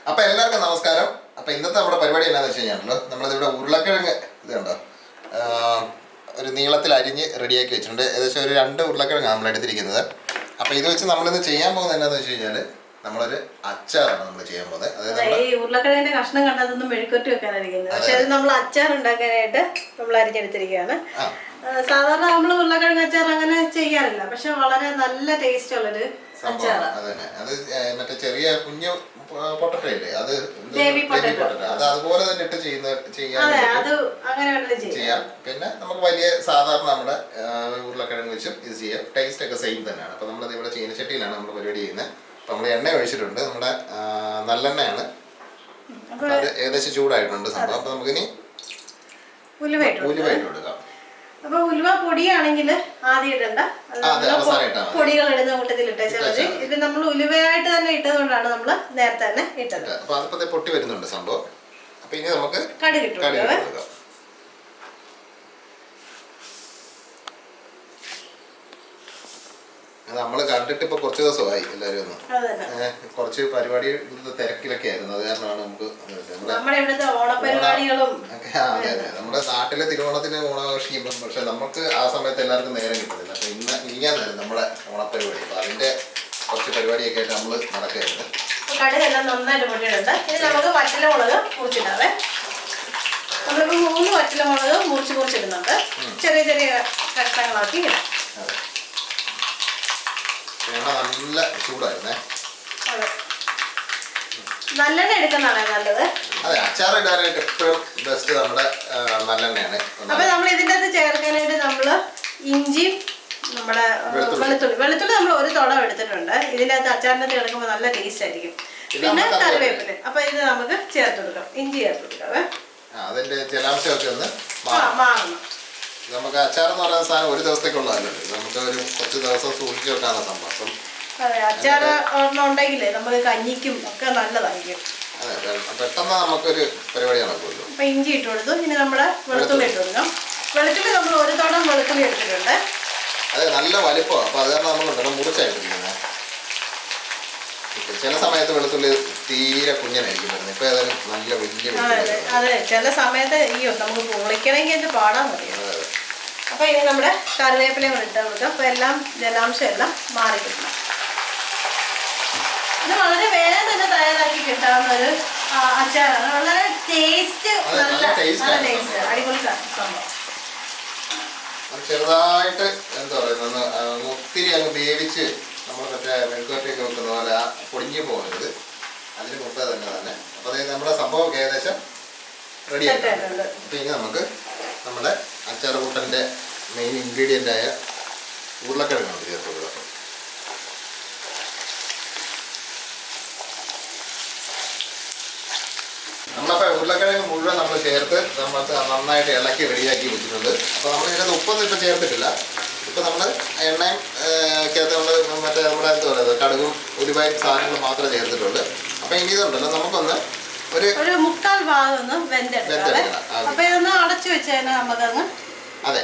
അപ്പോൾ എല്ലാവർക്കും നമസ്കാരം. അപ്പോൾ ഇന്നത്തെ നമ്മുടെ പരിപാടി എന്താണെന്ന് വെച്ച് കഴിഞ്ഞാൽ നമ്മളിവിടെ ഉരുളക്കിഴങ്ങ് ഇത് കണ്ടോ ഒരു നീളത്തിൽ അരിഞ്ഞ് റെഡിയാക്കി വെച്ചിട്ടുണ്ട്. ഏകദേശം ഒരു 2 ഉരുളക്കിഴങ്ങ് നമ്മൾ എടുത്തിരിക്കുന്നത്. അപ്പോൾ ഇത് വെച്ച് നമ്മളിന്ന് ചെയ്യാൻ പോകുന്നത് എന്താണെന്ന് വെച്ച് കഴിഞ്ഞാൽ നമ്മളൊരു അച്ചാറാണ് നമ്മൾ ചെയ്യാൻ പോകുന്നത്. അതായത് ഈ ഉരുളക്കിഴങ്ങിന്റെ കഷ്ണം കണ്ടതൊന്നും മെഴുക്കുവരട്ടി വെക്കാനായിരിക്കുന്നത്, പക്ഷെ അത് നമ്മൾ അച്ചാർ ഉണ്ടാക്കാനായിട്ട് നമ്മൾ അരിഞ്ഞെടുത്തിരിക്കുകയാണ്. സാധാരണ നമ്മൾ ഉരുളക്കിഴങ്ങ് അച്ചാർ അങ്ങനെ ചെയ്യാറില്ല, പക്ഷെ വളരെ നല്ല ടേസ്റ്റ് ഉള്ളൊരു അച്ചാറാണ്. അത് മറ്റേ ചെറിയ കുഞ്ഞു പൊട്ടറ്റോ ഇല്ലേ, അത് അത് അതുപോലെ തന്നെ ഇട്ട് ചെയ്യാം. പിന്നെ നമുക്ക് വലിയ സാധാരണ നമ്മുടെ ഉരുളക്കിഴങ്ങ് വെച്ചും ഇത് ചെയ്യാം. ടേസ്റ്റ് ഒക്കെ സെയിം തന്നെയാണ്. അപ്പോൾ നമ്മളത് ഇവിടെ ചീനച്ചട്ടിയിലാണ് നമ്മൾ പരിപാടി ചെയ്യുന്നത്. അപ്പോൾ നമ്മൾ എണ്ണ ഒഴിച്ചിട്ടുണ്ട്, നമ്മുടെ നല്ലെണ്ണയാണ്. അത് ഏകദേശം ചൂടായിട്ടുണ്ട് സംഭവം. അപ്പോൾ നമുക്കിനി ഉലുവയിട്ട് കൊടുക്കാം. അപ്പൊ ഉലുവ പൊടിയാണെങ്കിൽ ആദ്യം ഇടണ്ട, പൊടികൾ ഇടുന്ന കൂട്ടത്തിൽ ഇട്ടേച്ചാൽ മതി. ഇത് നമ്മൾ ഉലുവയായിട്ട് തന്നെ ഇട്ടതുകൊണ്ടാണ് നമ്മൾ നേരത്തെ തന്നെ ഇട്ടത്. അപ്പൊ അതിപ്പോ പൊട്ടി വരുന്നുണ്ട് സംഭവം. അപ്പൊ ഇനി നമുക്ക് കടുക് ഇട്ടു കൊടുക്കാം. നമ്മൾ കണ്ടിട്ട് ഇപ്പൊ കുറച്ച് ദിവസമായി എല്ലാവരും ഒന്ന് കുറച്ച് പരിപാടി തിരക്കിലൊക്കെ ആയിരുന്നു. അത് കാരണമാണ് നമുക്ക് നമ്മുടെ നാട്ടിലെ തിരുവോണത്തിന് ഓണാഘോഷിക്കുമ്പോൾ പക്ഷെ നമുക്ക് ആ സമയത്ത് എല്ലാവർക്കും നേരം കിട്ടുന്നില്ല. അപ്പൊ ഇന്നായിരുന്നു നമ്മുടെ ഓണപ്പരിപാടി. അപ്പൊ അതിന്റെ കുറച്ച് പരിപാടിയൊക്കെ ആയിട്ട് നമ്മൾ നടക്കുകയായിരുന്നു. കടുകെല്ലാം നന്നായിട്ട് പൊട്ടിയിട്ടുണ്ട്. ഇനി നമുക്ക് വറ്റലമുളക് മുറിച്ചിടാവേ. നമ്മളിപ്പോ 3 വറ്റലമുളക് മുറിച്ചിടുന്നുണ്ട്. ചെറിയ ചെറിയ കഷ്ണങ്ങളാക്കി ഇടാം. നല്ല ചൂടായിരുന്നേ. നല്ലെണ്ണ എടുക്കുന്നതാണ് നല്ലത്. അതെ, അച്ചാർ ഇടാനായിട്ട് എപ്പോഴും ബെസ്റ്റ് നമ്മുടെ നല്ലെണ്ണയാണ്. അപ്പൊ നമ്മൾ ഇതിൻ്റെ അകത്ത് ചേർക്കാനായിട്ട് നമ്മള് ഇഞ്ചിയും നമ്മുടെ വെളുത്തുള്ളി നമ്മൾ 1 തുടം എടുത്തിട്ടുണ്ട്. ഇതിൻ്റെ അകത്ത് അച്ചാറിനകത്ത് കിടക്കുമ്പോൾ നല്ല ടേസ്റ്റ് ആയിരിക്കും. പിന്നെ കറിവേപ്പില. അപ്പൊ ഇത് നമുക്ക് ചേർത്ത് കൊടുക്കാം. ഇഞ്ചി ചേർത്ത് കൊടുക്കാവേ. അതിന്റെ ജലാംശമൊക്കെ ഒന്ന് മാറണം. നമുക്ക് അച്ചാർ എന്ന് പറയുന്ന സാധനം ഒരു ദിവസത്തേക്കുള്ളതല്ലോ, നമുക്ക് ഒരു കുറച്ച് ദിവസം സൂക്ഷിച്ച് വെക്കാനുള്ള സംഭവം. അതെ, അച്ചാർ ഉണ്ടെങ്കിലേ നമുക്ക് കഞ്ഞിക്കും ഒക്കെ നല്ലതായിരിക്കും. അതെ, പെട്ടെന്ന് നമുക്കൊരു പരിപാടി നടക്കുമല്ലോ. അപ്പൊ ഇഞ്ചി ഇട്ട് കൊടുത്തു. ഇനി നമ്മുടെ വെളുത്തുള്ളി ഇട്ട് കൊടുക്കാം. വെളുത്തുള്ളി നമ്മൾ 1 തോടം വെളുത്തുള്ളി എടുത്തിട്ടുണ്ട്. അതെ, നല്ല വലിപ്പമാണ്. അപ്പൊ അത് കാരണം നമ്മളുണ്ടല്ലോ മുറിച്ചായിട്ടിരിക്കുന്നത്. ചില സമയത്ത് വെളുത്തുള്ളി തീരെ കുഞ്ഞനായിരിക്കും വരുന്നത്. ഇപ്പൊ ഏതായാലും നല്ല വലിയ. അതെ, ചില സമയത്ത് നമുക്ക് പൊളിക്കണമെങ്കിൽ എന്ത് പാടാൻ മതിയോ. അപ്പൊ ഇനി നമ്മുടെ കറിവേപ്പിലയും കൂടെ ഇട്ട് കൊടുക്കാം. അപ്പൊ എല്ലാം ജലാംശം എല്ലാം മാറി കിട്ടണം. ഇത് വളരെ വേഗം തന്നെ തയ്യാറാക്കി കിട്ടാവുന്ന ഒരു അച്ചാറാണ്. വളരെ ടേസ്റ്റ്, നല്ല ടേസ്റ്റ്, അടിപൊളി സംഭവം. ചെറുതായിട്ട് എന്താ പറയുന്നത്, ഒത്തിരി അങ്ങ് വേവിച്ച് നമ്മൾ മറ്റേ മെഴുക്കുവരട്ടിയൊക്കെ വെക്കുന്ന പോലെ പൊടിഞ്ഞു പോകരുത്. അതിന് മുമ്പ് തന്നെ. അപ്പൊ അതായത് നമ്മുടെ സംഭവം ഏകദേശം റെഡി ആയിട്ടുണ്ട്. അപ്പൊ ഇനി നമുക്ക് നമ്മുടെ അച്ചാർ കൂട്ടന്റെ മെയിൻ ഇൻഗ്രീഡിയൻ്റ് ആയ ഉരുളക്കിഴങ്ങ് നമുക്ക് ചേർത്ത് കൊടുക്കാം. നമ്മളപ്പോൾ ഉരുളക്കിഴങ്ങ് മുഴുവൻ നമ്മൾ ചേർത്ത് നമുക്ക് നന്നായിട്ട് ഇളക്കി റെഡിയാക്കി വെച്ചിട്ടുണ്ട്. അപ്പോൾ നമ്മൾ ഇതിനകത്ത് ഉപ്പൊന്നും ഇപ്പം ചേർത്തിട്ടില്ല. ഇപ്പം നമ്മൾ എണ്ണയും ചേർത്ത് നമ്മൾ മറ്റേ നമ്മുടെ എന്താ പറയുന്നത് കടുകും ഉലുവയും സാധനങ്ങൾ മാത്രമേ ചേർത്തിട്ടുള്ളൂ. അപ്പം ഇനി ഇതുണ്ടല്ലോ നമുക്കൊന്ന് ഒരു 3/4 ഭാഗം ഒന്ന് വെന്തെടുക്കാം. അപ്പൊ ഇതൊന്ന് അടച്ചു വെച്ചാൽ നമുക്കങ്ങ് അതെ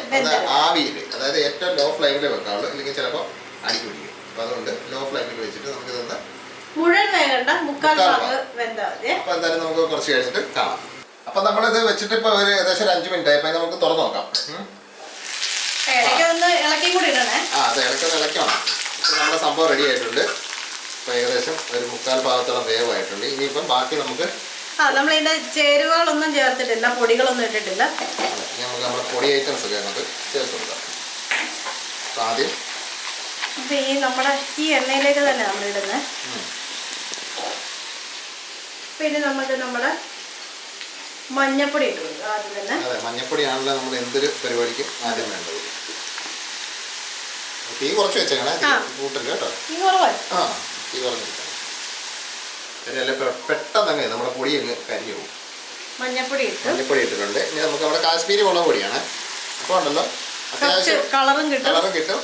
ആവിയിൽ, അതായത് ഏറ്റവും ലോ ഫ്ലെയിമിൽ വെക്കാവുള്ളൂ, അല്ലെങ്കിൽ ചിലപ്പോൾ അടിക്ക് പിടിക്കും. അപ്പോൾ അതുകൊണ്ട് ലോ ഫ്ലെയിമിൽ വെച്ചിട്ട് നമുക്കിതൊന്ന് മുഴുവൻ വേകണ്ട, 3/4 ഭാഗം വെന്താൽ മതി. അപ്പോൾ എന്തായാലും നമുക്ക് കുറച്ച് കഴിഞ്ഞിട്ട് കാണാം. അപ്പം നമ്മളിത് വെച്ചിട്ട് ഇപ്പോൾ ഒരു ഏകദേശം 5 മിനിറ്റ് ആയപ്പോൾ നമുക്ക് തുറന്ന് നോക്കാം. ഇടയ്ക്കൊന്ന് ഇളക്കിയും കൂടി ഇടണേ. അതെ, ഇളക്കണം. ഇപ്പം നമ്മുടെ സംഭവം റെഡി ആയിട്ടുണ്ട്. ഇപ്പോൾ ഏകദേശം ഒരു 3/4 ഭാഗത്തോളം വേവായിട്ടുണ്ട്. ഇനിയിപ്പം ബാക്കി നമുക്ക് നമ്മളിതിന്റെ ചേരുവകളൊന്നും ചേർത്തിട്ടില്ല, പൊടികളൊന്നും ഇട്ടിട്ടില്ല. നമുക്ക് നമ്മുടെ പൊടി ഐറ്റംസ് ഒക്കെ നമുക്ക് ചേർത്ത് കൊടുക്കാം. ആദ്യം നമ്മുടെ ഈ എണ്ണയിലേക്ക് തന്നെ നമ്മൾ ഇടുന്നത്. പിന്നെ നമുക്ക് നമ്മുടെ മഞ്ഞപ്പൊടി ഇട്ട് കൊടുക്കാം ആദ്യം തന്നെ. അതെ, മഞ്ഞപ്പൊടിയാണല്ലോ നമ്മൾ എന്തൊരു പരിപാടിക്കും ആദ്യം വേണ്ടത്. തീ കുറച്ച് വെച്ചേക്കണേ, കൂട്ടല് കേട്ടോ. തീ കുറവായി. തീ കുറഞ്ഞിരിക്കണം. പെട്ടെന്ന് തന്നെ നമ്മുടെ പൊടി അങ്ങ് കരിഞ്ഞു പോകും. മഞ്ഞപ്പൊടി ഇട്ടിട്ടുണ്ട്. ഇനി നമുക്ക് നമ്മുടെ കാശ്മീരി മുളക് പൊടിയാണ്. അപ്പോൾ ഉണ്ടല്ലോ അത്യാവശ്യം കളറും കിട്ടും.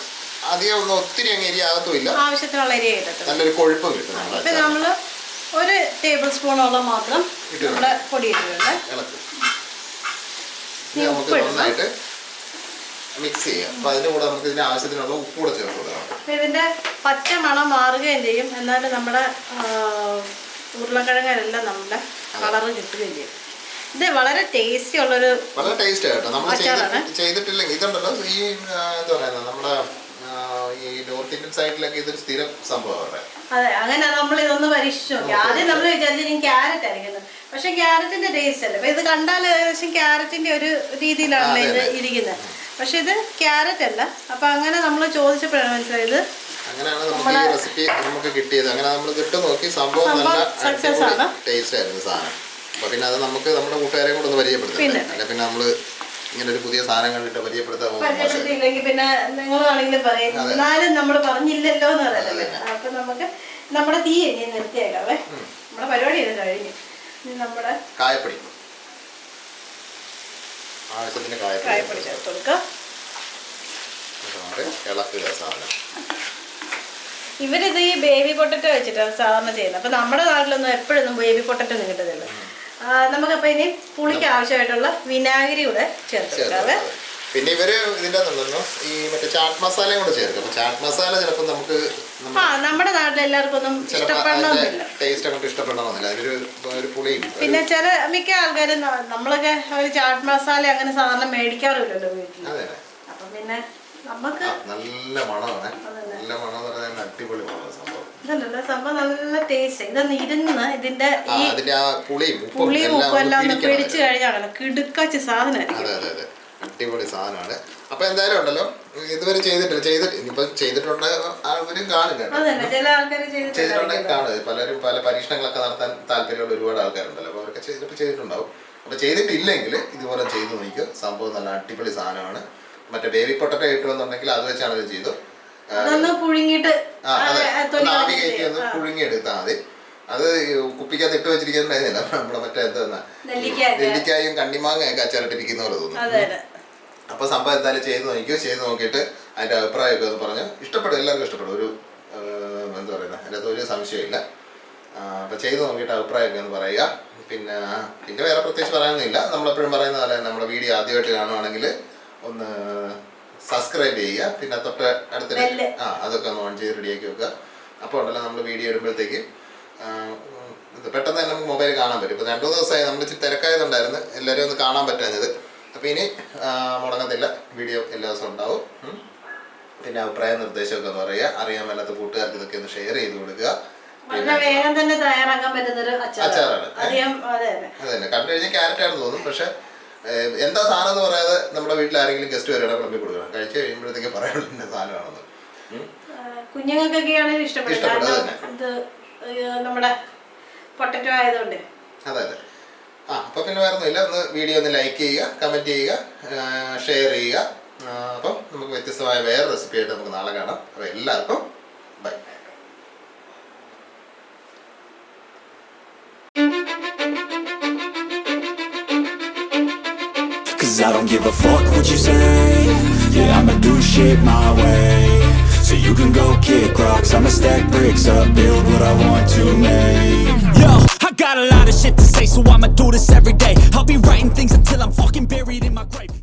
അധികം ഒന്നും ഒത്തിരി അങ്ങ് എരിയാകത്തുമില്ല, ആവശ്യത്തിനുള്ള എരി കിട്ടും, നല്ലൊരു കൊഴുപ്പും കിട്ടും. നമ്മൾ 1 ടേബിൾ സ്പൂണോളം മാത്രം നമ്മുടെ പൊടി ഇട്ടിട്ടുണ്ട്. നമുക്ക് നന്നായിട്ട് മിക്സ് ചെയ്യാം. അപ്പോൾ അതിൻ്റെ കൂടെ നമുക്ക് ഇതിന് ആവശ്യത്തിനുള്ള ഉപ്പ് കൂടെ ചേർത്ത് കൊടുക്കാം. ഇതിൻ്റെ പച്ച മണം മാറുകയും ചെയ്യും, എന്നാലും നമ്മുടെ ഉരുളക്കിഴങ്ങെല്ലാം നമ്മുടെ കളറ് കിട്ടുകയും ചെയ്യും. ഇത് വളരെ ടേസ്റ്റി ഉള്ളൊരു വളരെ ടേസ്റ്റ് കേട്ടോ. നമ്മൾ ചെയ്തിട്ടില്ലെങ്കിൽ ഇതുണ്ടല്ലോ ഈ എന്താ പറയുക നമ്മുടെ ഈ നോർത്ത് ഇന്ത്യൻ സൈഡിലൊക്കെ ഇതൊരു സ്ഥിരം സംഭവമാണ്. അതെ, അങ്ങനെ നമ്മൾ ഇതൊന്ന് പരീക്ഷിച്ചു നോക്കി. ആദ്യം നമ്മൾ വിചാരിച്ചു ക്യാരറ്റ് ആയിരിക്കുന്നത്, പക്ഷെ ക്യാരറ്റിന്റെ ടേസ്റ്റ് അല്ല. അപ്പൊ ഇത് കണ്ടാൽ ഏകദേശം ക്യാരറ്റിന്റെ ഒരു രീതിയിലാണല്ലോ ഇത് ഇരിക്കുന്നത്, പക്ഷെ ഇത് ക്യാരറ്റ് അല്ല. അപ്പൊ അങ്ങനെ നമ്മൾ ചോദിച്ചപ്പോഴാണ് മനസ്സിലായത്. അങ്ങനെയാണ് നമുക്ക് ഈ റെസിപ്പി നമുക്ക് കിട്ടിയത്. അങ്ങനെ നമ്മൾ കിട്ടു നോക്കി, സംഭവം നല്ല സക്സസ് ആണ്, ടേസ്റ്റ് ആയിരുന്നു സാധനം. അപ്പൊ പിന്നെ അത് നമുക്ക് നമ്മുടെ കൂട്ടുകാരെ കൂടെ ഒന്ന് പരിചയപ്പെടുത്താം. പിന്നെ നമ്മള് ഇങ്ങനെ ഒരു പുതിയ സാധനം കണ്ടിട്ട് പരിചയപ്പെടുത്തിയില്ലെങ്കിൽ പിന്നെ നിങ്ങളാണെങ്കിലും പറയും എന്നാലും നമ്മൾ പറഞ്ഞില്ലല്ലോ എന്ന് പറയുന്നത്. അപ്പൊ നമുക്ക് നമ്മുടെ തീ ഇനി നിർത്തിയേക്കാവേ. നമ്മുടെ പരിപാടി ഇത് കഴിഞ്ഞു. നമ്മുടെ കായപ്പൊടി ആവശ്യത്തിന് കായപ്പൊടി ചേർത്ത് കൊടുക്കാം. ഇളക്കുക സാധനം. ഇവരിത് ഈ ബേബി പൊട്ടറ്റോ വെച്ചിട്ടാണ് സാധാരണ ചെയ്യുന്നത്. അപ്പൊ നമ്മുടെ നാട്ടിലൊന്നും എപ്പോഴൊന്നും ബേബി പൊട്ടറ്റോ ഒന്നും കിട്ടത്തില്ല. നമുക്കപ്പോൾ ഇനി പുളിക്ക് ആവശ്യമായിട്ടുള്ള വിനാഗിരി കൂടെ ചേർത്ത്. പിന്നെ ഇവര് ഇതിന്റെ ഈ മറ്റേ ചാട്ട് മസാലയും കൂടെ ചേർക്കും. അപ്പൊ ചാട്ട് മസാല ചിലപ്പോൾ നമുക്ക് നമ്മുടെ നാട്ടിൽ എല്ലാവർക്കും ഒന്നും ഇഷ്ടപ്പെടണമെന്നില്ല, ടേസ്റ്റ് അങ്ങോട്ട് ഇഷ്ടപ്പെടണമെന്നില്ല. അതിലൊരു പുളിയും. പിന്നെ ചില മിക്ക ആൾക്കാരും നമ്മളൊക്കെ ഒരു ചാട്ട് മസാല അങ്ങനെ സാധാരണ മേടിക്കാറില്ലല്ലോ വീട്ടിൽ. അപ്പൊ പിന്നെ നമുക്ക് നല്ല മണമാണ്. നല്ല മണം എന്ന് പറഞ്ഞാൽ അടിപൊളി മണം സംഭവം. ഇതല്ലല്ലോ സംഭവം നല്ല ടേസ്റ്റ്. ഇതൊന്ന് ഇരുന്ന് ഇതിന്റെ ഈ പുളിയും ഉപ്പും എല്ലാം ഒന്ന് പിടിച്ചു കഴിഞ്ഞാണല്ലോ കിടുക്കാച്ച സാധനമായിരിക്കും. അടിപൊളി സാധനമാണ്. അപ്പൊ എന്തായാലും ഉണ്ടല്ലോ ഇതുവരെ ഇനിയിപ്പോ ചെയ്തിട്ടുണ്ട് ആൾക്കാരും കാണും കേട്ടോ. ചില ആൾക്കാർ ചെയ്തിട്ടുണ്ടെങ്കിൽ കാണും. പലരും പല പരീക്ഷണങ്ങളൊക്കെ നടത്താൻ താല്പര്യമുള്ള ഒരുപാട് ആൾക്കാരുണ്ടല്ലോ. അപ്പൊ അവരൊക്കെ ചെയ്തിട്ടുണ്ടാവും. അപ്പൊ ചെയ്തിട്ടില്ലെങ്കിൽ ഇതുപോലെ ചെയ്ത് നോക്കിയോ. സംഭവം നല്ല അടിപൊളി സാധനമാണ്. മറ്റേ ബേബി പൊട്ടറ്റോ കിട്ടുമെന്നുണ്ടെങ്കിൽ അത് വെച്ചാണ് ഇത് ചെയ്തു. പുഴുങ്ങിയിട്ട് ആവി കയറ്റി ഒന്ന് പുഴുങ്ങിയെടുത്താൽ മതി. അത് കുപ്പിക്കകത്ത് ഇട്ട് വെച്ചിരിക്കുന്നുണ്ടായിരുന്നില്ല. നമ്മുടെ മറ്റേ എന്താ നെല്ലിക്കായും കണ്ണിമാങ്ങയൊക്കെ അച്ചാറിട്ടിരിക്കുന്ന പോലെ തോന്നുന്നു. അപ്പൊ സംഭവം എന്തായാലും ചെയ്ത് നോക്കിയോ. ചെയ്ത് നോക്കിയിട്ട് അതിന്റെ അഭിപ്രായമൊക്കെ ഒന്ന് പറഞ്ഞു. ഇഷ്ടപ്പെടും, എല്ലാവർക്കും ഇഷ്ടപ്പെടും. ഒരു എന്താ പറയുന്നത്, അതിൻ്റെ അകത്ത് ഒരു സംശയമില്ല. അപ്പൊ ചെയ്ത് നോക്കിയിട്ട് അഭിപ്രായമൊക്കെ ഒന്ന് പറയുക. പിന്നെ വേറെ പ്രത്യേകിച്ച് പറയാനൊന്നുമില്ല. നമ്മളെപ്പോഴും പറയുന്ന പോലെ നമ്മുടെ വീഡിയോ ആദ്യമായിട്ട് കാണുവാണെങ്കിൽ ഒന്ന് സബ്സ്ക്രൈബ് ചെയ്യുക. പിന്നെ തൊട്ട് അടുത്ത അതൊക്കെ ഒന്ന് ഓൺ ചെയ്ത് റെഡിയാക്കി വെക്കുക. അപ്പോൾ ഉണ്ടല്ലോ നമ്മൾ വീഡിയോ ഇടുമ്പോഴത്തേക്ക് പെട്ടെന്ന് തന്നെ നമുക്ക് മൊബൈൽ കാണാൻ പറ്റും. ഇപ്പോൾ 2 ദിവസമായി നമ്മൾ ഇച്ചിരി തിരക്കായതുണ്ടായിരുന്നു എല്ലാവരും ഒന്ന് കാണാൻ പറ്റാഞ്ഞത്. അപ്പോൾ ഇനി മുടങ്ങത്തില്ല, വീഡിയോ എല്ലാ ദിവസവും ഉണ്ടാവും. പിന്നെ അഭിപ്രായ നിർദ്ദേശമൊക്കെ ഒന്ന് പറയുക. അറിയാൻ മേലാത്ത കൂട്ടുകാർക്ക് ഇതൊക്കെ ഒന്ന് ഷെയർ ചെയ്ത് കൊടുക്കുക. വേഗം തന്നെ തയ്യാറാക്കാൻ പറ്റുന്നൊരു അച്ചാറാണ്. അത് തന്നെ കണ്ടു കഴിഞ്ഞാൽ ക്യാരറ്റാണെന്ന് തോന്നും, പക്ഷെ എന്താ സാധനം എന്ന് പറയാതെ നമ്മുടെ വീട്ടിൽ ആരെങ്കിലും ഗസ്റ്റ് വരണം വിളമ്പി കൊടുക്കണം. കഴിച്ചു കഴിയുമ്പോഴത്തേക്ക് പറയാനുള്ള സാധനമാണെന്ന്. കുഞ്ഞുങ്ങൾക്കൊക്കെ ആണെങ്കിൽ ഇഷ്ടപ്പെടുന്നത് നമ്മുടെ പൊട്ടറ്റോ ആയതുകൊണ്ട്. അതെ. അപ്പൊ പിന്നെ വേറെ ഒന്നുമില്ല. ഒന്ന് വീഡിയോ ഒന്ന് ലൈക്ക് ചെയ്യുക, കമന്റ് ചെയ്യുക, ഷെയർ ചെയ്യുക. അപ്പം നമുക്ക് വ്യത്യസ്തമായ വേറെ റെസിപ്പി ആയിട്ട് നമുക്ക് നാളെ കാണാം. അപ്പൊ എല്ലാവർക്കും by. I don't give a fuck what you say. Yeah, I'ma do shit my way. So you can go kick rocks, I'ma stack bricks up, build what I want to make. Yo, I got a lot of shit to say, so I'ma do this every day. I'll be writing things until I'm fucking buried in my grave.